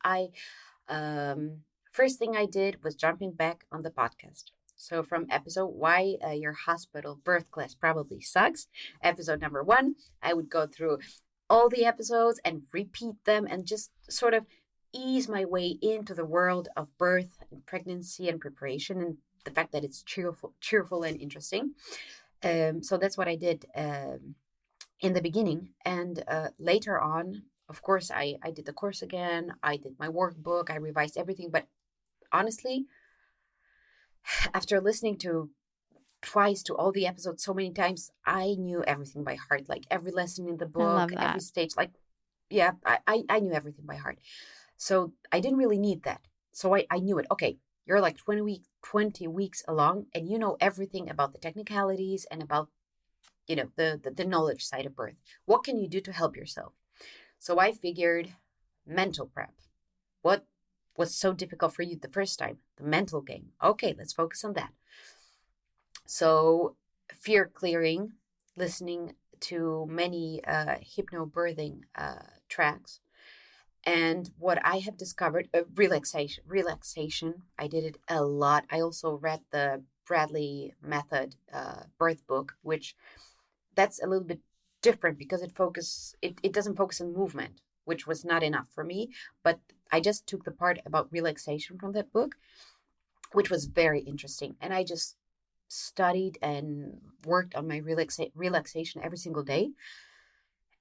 first thing I did was jumping back on the podcast. So from episode Why Your Hospital Birth Class Probably Sucks, episode number 1, I would go through all the episodes and repeat them and just sort of ease my way into the world of birth and pregnancy and preparation and the fact that it's cheerful and interesting. So that's what I did in the beginning. And later on, of course, I did the course again. I did my workbook. I revised everything. But honestly, after listening to twice to all the episodes so many times, I knew everything by heart. Like every lesson in the I love book, that. every stage. Like, yeah, I knew everything by heart. So I didn't really need that. So I knew it. Okay, you're like 20 weeks along and you know everything about the technicalities and about, the knowledge side of birth. What can you do to help yourself? So I figured mental prep. What was so difficult for you the first time? The mental game. Okay, let's focus on that. So fear clearing, listening to many hypnobirthing tracks. And what I have discovered, relaxation. I did it a lot. I also read the Bradley Method birth book, which that's a little bit different because it doesn't focus on movement, which was not enough for me. But I just took the part about relaxation from that book, which was very interesting. And I just studied and worked on my relaxation every single day.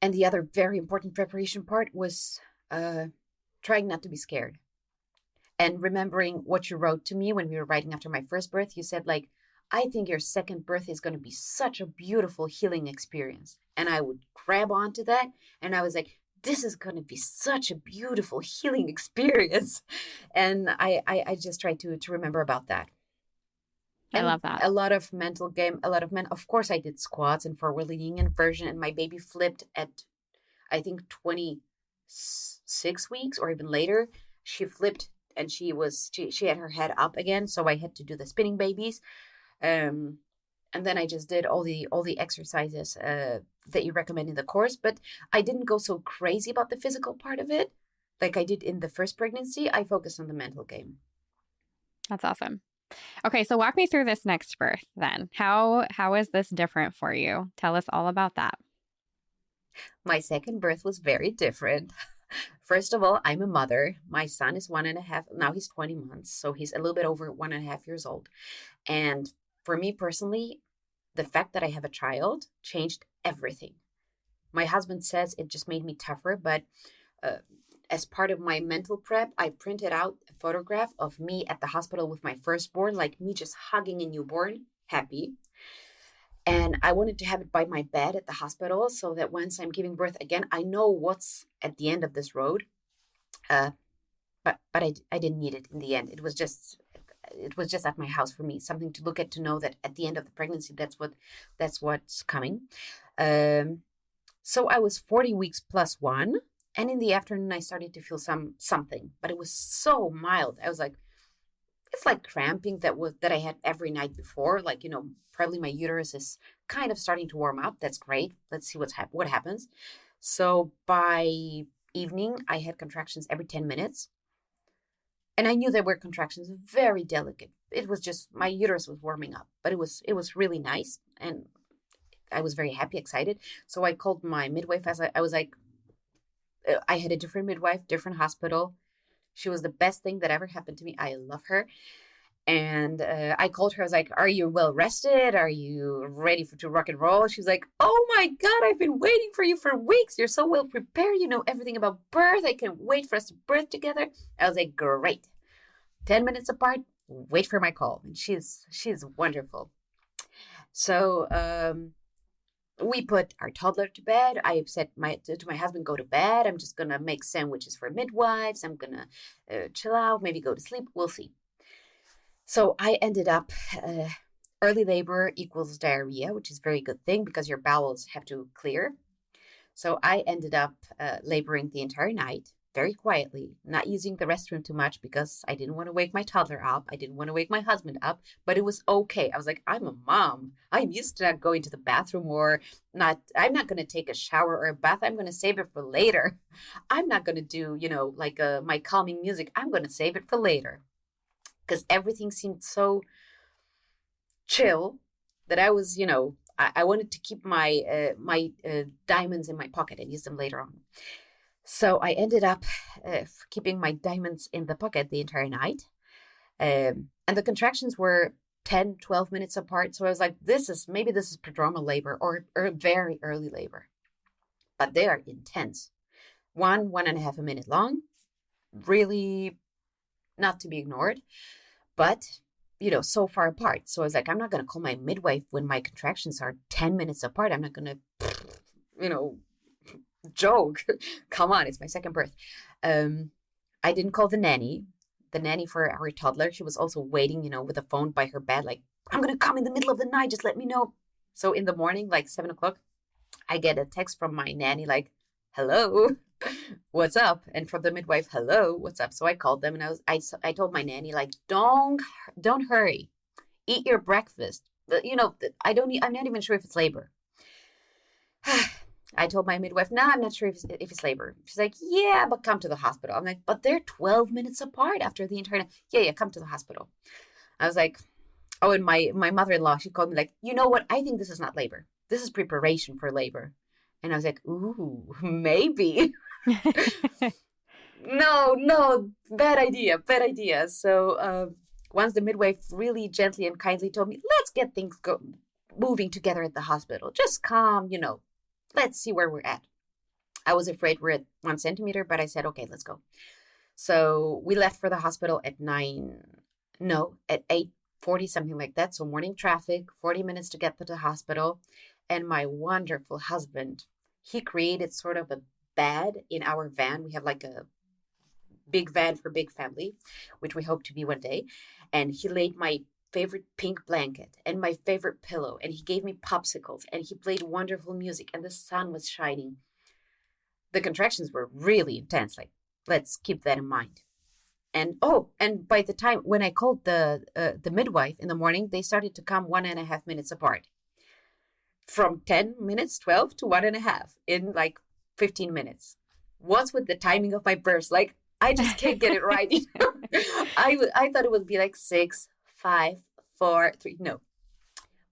And the other very important preparation part was trying not to be scared and remembering what you wrote to me when we were writing after my first birth. You said, like, I think your second birth is going to be such a beautiful healing experience. And I would grab onto that and I was like, this is going to be such a beautiful healing experience. And I just tried to remember about that. I And love that. a lot of mental game, a lot of of course I did squats and forward leaning inversion, and my baby flipped at I think 26 weeks or even later. She flipped and she had her head up again, so I had to do the spinning babies. And then I just did all the exercises that you recommend in the course, but I didn't go so crazy about the physical part of it like I did in the first pregnancy. I focused on the mental game. That's awesome. Okay, so walk me through this next birth then. How is this different for you? Tell us all about that. My second birth was very different. First of all, I'm a mother. My son is 1.5. Now he's 20 months. So he's a little bit over 1.5 years old. And for me personally, the fact that I have a child changed everything. My husband says it just made me tougher. But as part of my mental prep, I printed out a photograph of me at the hospital with my firstborn, like me just hugging a newborn, happy. And I wanted to have it by my bed at the hospital so that once I'm giving birth again, I know what's at the end of this road. But I didn't need it in the end. It was just at my house for me, something to look at, to know that at the end of the pregnancy, that's what's coming. So I was 40 weeks plus 1, and in the afternoon I started to feel something, but it was so mild. I was like, it's like cramping that I had every night before. Like, probably my uterus is kind of starting to warm up. That's great. Let's see what happens. So by evening, I had contractions every 10 minutes. And I knew there were contractions, very delicate. It was just my uterus was warming up, but it was really nice. And I was very happy, excited. So I called my midwife. I was like, I had a different midwife, different hospital. She was the best thing that ever happened to me. I love her. And I called her. I was like, are you well rested? Are you ready to rock and roll? She was like, oh my God, I've been waiting for you for weeks. You're so well prepared. You know everything about birth. I can't wait for us to birth together. I was like, great. 10 minutes apart, wait for my call. And she's wonderful. So we put our toddler to bed. I said to my husband, go to bed. I'm just going to make sandwiches for midwives. I'm going to chill out, maybe go to sleep. We'll see. So I ended up Early labor equals diarrhea, which is a very good thing because your bowels have to clear. So I ended up laboring the entire night, very quietly, not using the restroom too much because I didn't want to wake my toddler up. I didn't want to wake my husband up, but it was okay. I was like, I'm a mom. I'm used to not going to the bathroom or not. I'm not going to take a shower or a bath. I'm going to save it for later. I'm not going to do, like my calming music. I'm going to save it for later because everything seemed so chill that I was, I wanted to keep my diamonds in my pocket and use them later on. So I ended up keeping my diamonds in the pocket the entire night. And the contractions were 10, 12 minutes apart. So I was like, maybe this is prodromal labor or very early labor. But they are intense. 1.5 minute long, really not to be ignored. But so far apart. So I was like, I'm not going to call my midwife when my contractions are 10 minutes apart. I'm not going to, joke. Come on, it's my second birth. I didn't call the nanny for our toddler. She was also waiting, with a phone by her bed, like, I'm going to come in the middle of the night. Just let me know. So in the morning, like 7:00, I get a text from my nanny, like, hello, what's up? And from the midwife, hello, what's up? So I called them and I told my nanny, like, don't hurry, eat your breakfast. I'm not even sure if it's labor. I told my midwife, no, I'm not sure if it's labor. She's like, yeah, but come to the hospital. I'm like, but they're 12 minutes apart after the entire night. Yeah, come to the hospital. I was like, oh, and my mother-in-law, she called me like, you know what? I think this is not labor. This is preparation for labor. And I was like, ooh, maybe. No, bad idea. So once the midwife really gently and kindly told me, let's get things moving together at the hospital. Just calm, let's see where we're at. I was afraid we're at 1 centimeter, but I said, okay, let's go. So we left for the hospital at 8:40, something like that. So morning traffic, 40 minutes to get to the hospital. And my wonderful husband, he created sort of a bed in our van. We have like a big van for big family, which we hope to be one day. And he laid my favorite pink blanket and my favorite pillow, and he gave me popsicles, and he played wonderful music, and the sun was shining. The contractions were really intense. Like, let's keep that in mind. And by the time when I called the midwife in the morning, they started to come 1.5 minutes apart. From 10 minutes, 12 to 1.5 in like 15 minutes. What's with the timing of my births? Like, I just can't get it right. I thought it would be like 6, 5, 4, 3. No.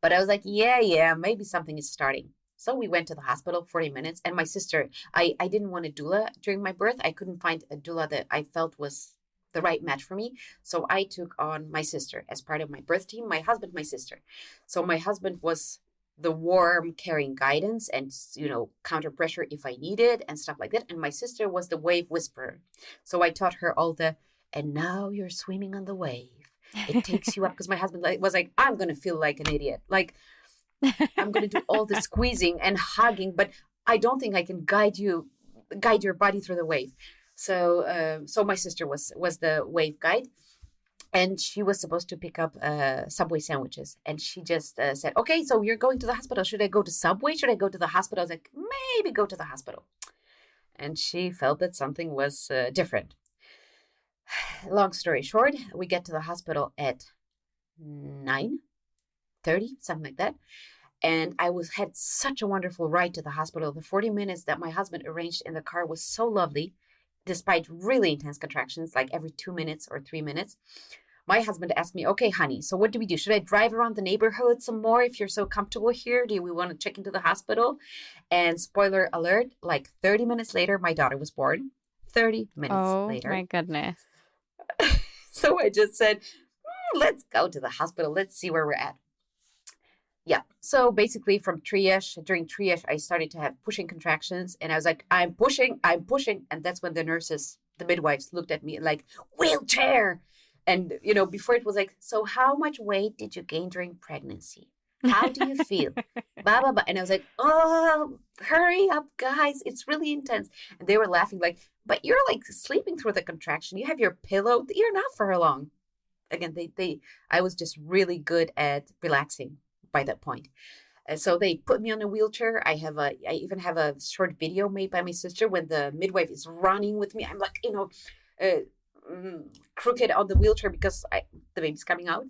But I was like, yeah, maybe something is starting. So we went to the hospital, 40 minutes. And my sister, I didn't want a doula during my birth. I couldn't find a doula that I felt was the right match for me. So I took on my sister as part of my birth team, my husband, my sister. So my husband was the warm, caring guidance and, counter pressure if I needed and stuff like that. And my sister was the wave whisperer. So I taught her all and now you're swimming on the wave. It takes you up, because my husband was like, I'm going to feel like an idiot. Like, I'm going to do all the squeezing and hugging, but I don't think I can guide your body through the wave. So my sister was the wave guide. And she was supposed to pick up Subway sandwiches. And she just said, okay, so you're going to the hospital. Should I go to Subway? Should I go to the hospital? I was like, maybe go to the hospital. And she felt that something was different. Long story short, we get to the hospital at 9:30, something like that. And I had such a wonderful ride to the hospital. The 40 minutes that my husband arranged in the car was so lovely, despite really intense contractions, like every 2 minutes or 3 minutes. My husband asked me, okay, honey, so what do we do? Should I drive around the neighborhood some more if you're so comfortable here? Do we want to check into the hospital? And spoiler alert, like 30 minutes later, my daughter was born. 30 minutes later. Oh, my goodness. So I just said, let's go to the hospital. Let's see where we're at. Yeah. So basically during triage, I started to have pushing contractions, and I was like, I'm pushing. And that's when the midwives looked at me like, wheelchair. And, before it was like, so how much weight did you gain during pregnancy? How do you feel? Blah, blah, blah. And I was like, oh, hurry up, guys. It's really intense. And they were laughing like, but you're like sleeping through the contraction. You have your pillow. You're not for long. again, I was just really good at relaxing by that point. So they put me on a wheelchair. I even have a short video made by my sister when the midwife is running with me. I'm like, uh, crooked on the wheelchair because the baby's coming out.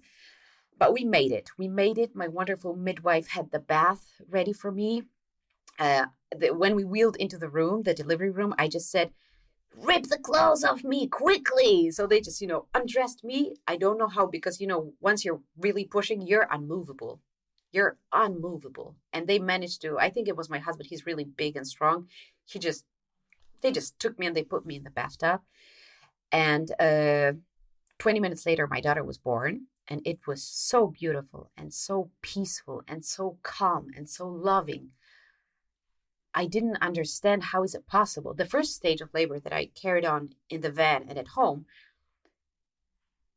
But we made it. We made it. My wonderful midwife had the bath ready for me. When we wheeled into the room, the delivery room, I just said, rip the clothes off me quickly. So they just, undressed me. I don't know how, because, once you're really pushing, you're unmovable. You're unmovable. And they managed to, I think it was my husband. He's really big and strong. They just took me and they put me in the bathtub. And 20 minutes later, my daughter was born. And it was so beautiful and so peaceful and so calm and so loving. I didn't understand, how is it possible? The first stage of labor that I carried on in the van and at home,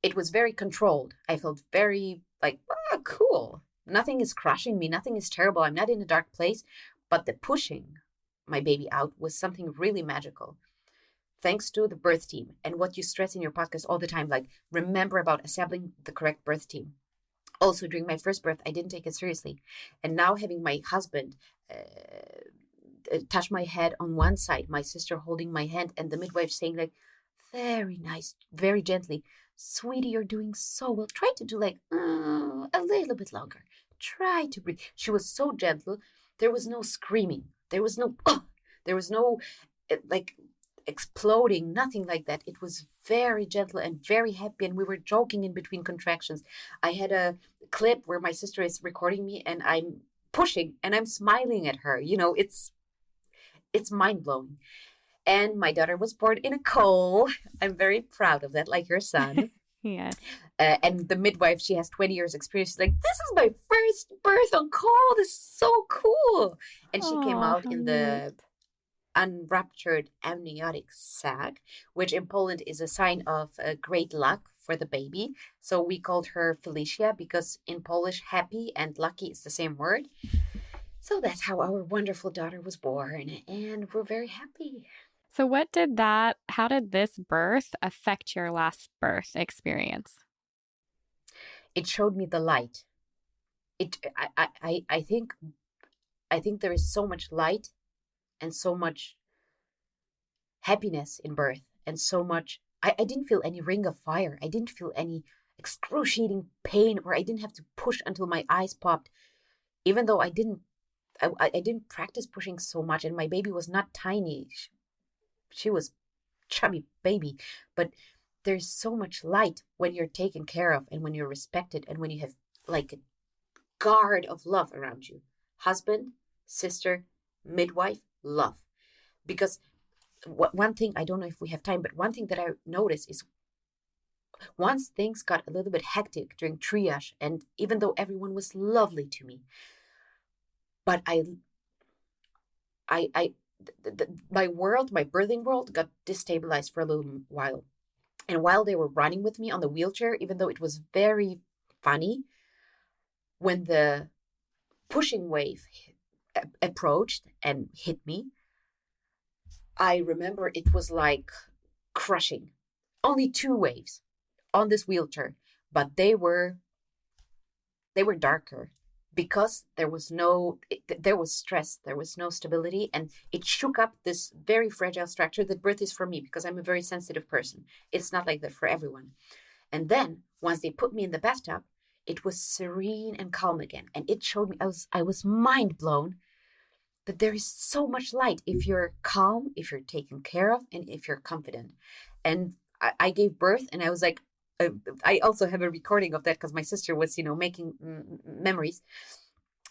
it was very controlled. I felt very like, cool. Nothing is crushing me. Nothing is terrible. I'm not in a dark place. But the pushing my baby out was something really magical. Thanks to the birth team and what you stress in your podcast all the time, like remember about assembling the correct birth team. Also, during my first birth, I didn't take it seriously. And now having my husband touch my head on one side, my sister holding my hand, and the midwife saying like, very nice, very gently, sweetie, you're doing so well. Try to do like a little bit longer. Try to breathe. She was so gentle. There was no screaming. There was no like exploding, nothing like that. It was very gentle and very happy, and we were joking in between contractions. I had a clip where my sister is recording me and I'm pushing and I'm smiling at her. It's mind-blowing. And my daughter was born in a coal. I'm very proud of that, like your son. Yes. And the midwife, she has 20 years experience. She's like, this is my first birth on coal. This is so cool. And she came out in the unruptured amniotic sac, which in Poland is a sign of great luck for the baby. So we called her Felicia because in Polish, happy and lucky is the same word. So that's how our wonderful daughter was born, and we're very happy. So how did this birth affect your last birth experience? It showed me the light. I think there is so much light and so much happiness in birth, and so much, I didn't feel any ring of fire. I didn't feel any excruciating pain, or I didn't have to push until my eyes popped, even though I didn't practice pushing so much, and my baby was not tiny. She was chubby baby, but there's so much light when you're taken care of and when you're respected and when you have like a guard of love around you. Husband, sister, midwife, love. Because one thing, I don't know if we have time, but one thing that I noticed is once things got a little bit hectic during triage, and even though everyone was lovely to me, but my birthing world got destabilized for a little while. And while they were running with me on the wheelchair, even though it was very funny, when the pushing wave approached and hit me, I remember it was like crushing. Only 2 waves on this wheelchair, but they were darker because there was stress, there was no stability, and it shook up this very fragile structure that birth is for me, because I'm a very sensitive person. It's not like that for everyone. And then once they put me in the bathtub, it was serene and calm again. And it showed me, I was mind blown that there is so much light if you're calm, if you're taken care of, and if you're confident. And I gave birth, and I was like, I also have a recording of that because my sister was, making memories.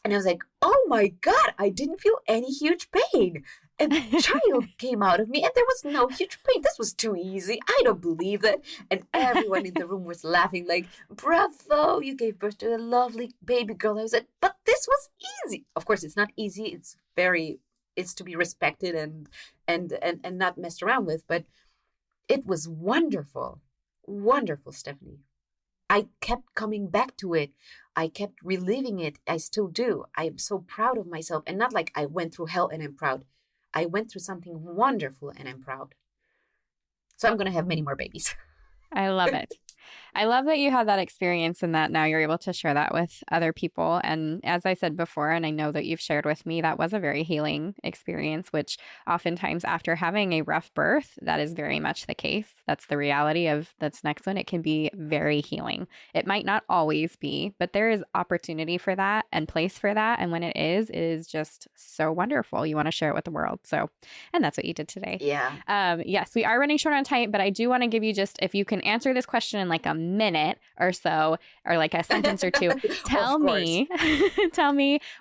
And I was like, oh my God, I didn't feel any huge pain. A child came out of me and there was no huge pain. This was too easy. I don't believe that. And everyone in the room was laughing like, bravo, you gave birth to a lovely baby girl. I was like, but this was easy. Of course, it's not easy. It's to be respected and not messed around with. But it was wonderful. Wonderful, Stephanie. I kept coming back to it. I kept reliving it. I still do. I am so proud of myself. And not like I went through hell and I'm proud. I went through something wonderful and I'm proud. So I'm going to have many more babies. I love it. I love that you had that experience and that now you're able to share that with other people. And as I said before, and I know that you've shared with me, that was a very healing experience, which oftentimes after having a rough birth, that is very much the case. That's the reality of that's next one. It can be very healing. It might not always be, but there is opportunity for that and place for that. And when it is just so wonderful. You want to share it with the world. So, and that's what you did today. Yeah. Yes, we are running short on time, but I do want to give you just, if you can answer this question in like a minute or so, or like a sentence or two, tell me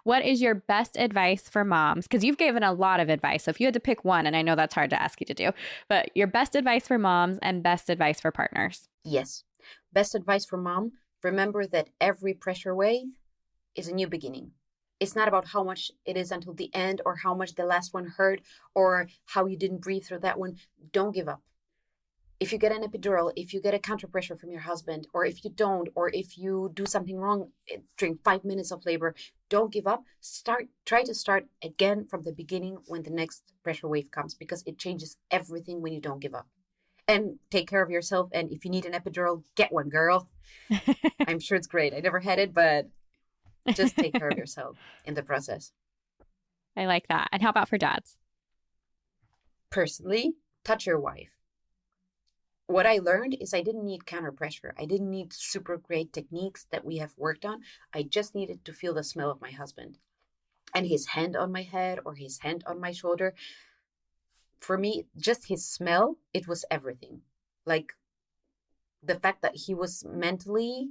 what is your best advice for moms? Because you've given a lot of advice. So if you had to pick one, and I know that's hard to ask you to do, but your best advice for moms and best advice for partners. Yes. Best advice for mom. Remember that every pressure wave is a new beginning. It's not about how much it is until the end or how much the last one hurt or how you didn't breathe through that one. Don't give up. If you get an epidural, if you get a counter pressure from your husband, or if you don't, or if you do something wrong during 5 minutes of labor, don't give up. Try to start again from the beginning when the next pressure wave comes, because it changes everything when you don't give up. And take care of yourself. And if you need an epidural, get one, girl. I'm sure it's great. I never had it, but just take care of yourself in the process. I like that. And how about for dads? Personally, touch your wife. What I learned is I didn't need counter pressure. I didn't need super great techniques that we have worked on. I just needed to feel the smell of my husband and his hand on my head or his hand on my shoulder. For me, just his smell, it was everything. Like the fact that he was mentally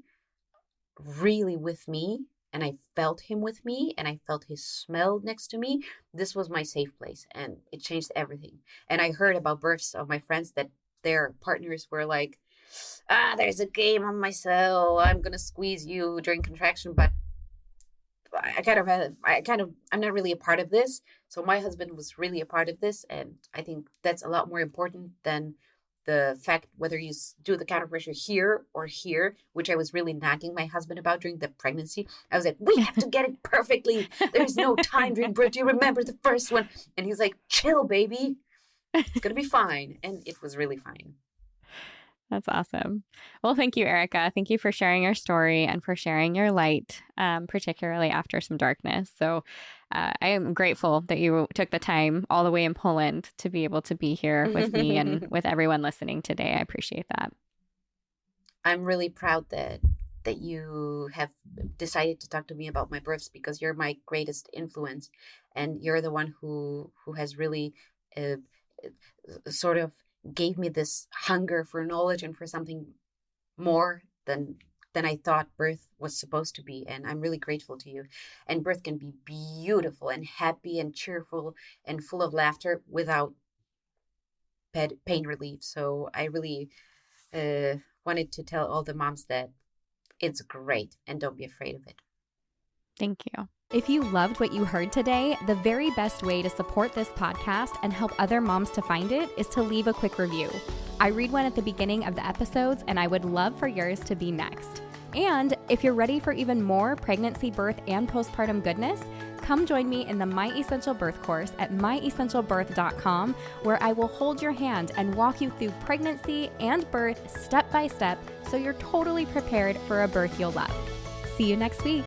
really with me, and I felt him with me, and I felt his smell next to me. This was my safe place, and it changed everything. And I heard about births of my friends that their partners were like, there's a game on my cell. I'm going to squeeze you during contraction, but I'm not really a part of this. So my husband was really a part of this. And I think that's a lot more important than the fact whether you do the counter pressure here or here, which I was really nagging my husband about during the pregnancy. I was like, we have to get it perfectly. There's no time during birth. Do you remember the first one? And he's like, chill, baby. It's going to be fine. And it was really fine. That's awesome. Well, thank you, Erika. Thank you for sharing your story and for sharing your light, particularly after some darkness. So I am grateful that you took the time all the way in Poland to be able to be here with me and with everyone listening today. I appreciate that. I'm really proud that you have decided to talk to me about my births, because you're my greatest influence. And you're the one who has really sort of gave me this hunger for knowledge and for something more than I thought birth was supposed to be. And I'm really grateful to you. And birth can be beautiful and happy and cheerful and full of laughter without pain relief. So I really wanted to tell all the moms that it's great and don't be afraid of it. Thank you. If you loved what you heard today, the very best way to support this podcast and help other moms to find it is to leave a quick review. I read one at the beginning of the episodes, and I would love for yours to be next. And if you're ready for even more pregnancy, birth, and postpartum goodness, come join me in the My Essential Birth course at myessentialbirth.com, where I will hold your hand and walk you through pregnancy and birth step by step so you're totally prepared for a birth you'll love. See you next week.